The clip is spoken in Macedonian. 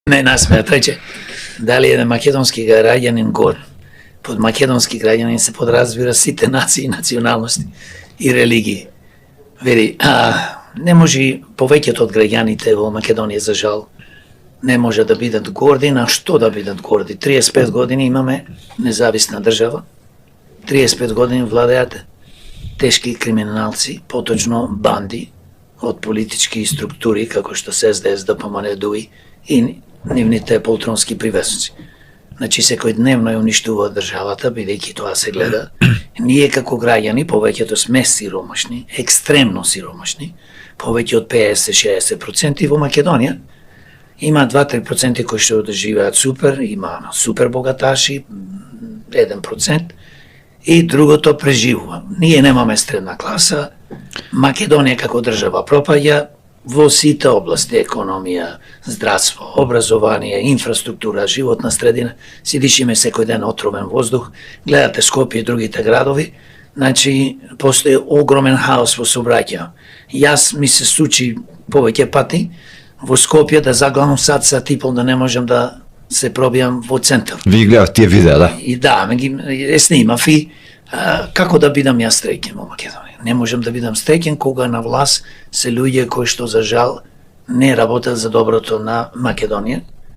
Не насмејај, че дали еден македонски граѓанин год. Под македонски граѓанин се подразбира сите нации, националности и религии. Вели, не може повеќето од граѓаните во Македонија, за жал, не може да бидат горди. На што да бидат горди? 35 години имаме независна држава, 35 години владеат тешки криминалци, поточно банди од политички структури, како што се СДС, ДПМН, ДУИ и нивните полтронски привесници. Значи, секојдневно ја уништува државата, бидејќи тоа се гледа. Ние како граѓани, повеќето сме сиромашни, екстремно сиромашни, повеќе од 50-60%, во Македонија има 2-3% кои што живеат супер, има супер богаташи, 1%, и другото преживува. Ние немаме средна класа, Македонија како држава пропаѓа во сите области: економија, здравство, образование, инфраструктура, животна средина. Си дишиме секој ден отровен воздух, гледате Скопје и другите градови, значи постои огромен хаос во сообраќај. Јас ми се случи повеќе пати во Скопје да заглавам сат и пол да не можам да се пробијам во центар. Ви гледав тие видеа, да? И да, ме ги снимав и како да бидам јас среќен во Македонија. Не можам да бидам среќен кога на власт се луѓе кои што за жал не работат за доброто на Македонија.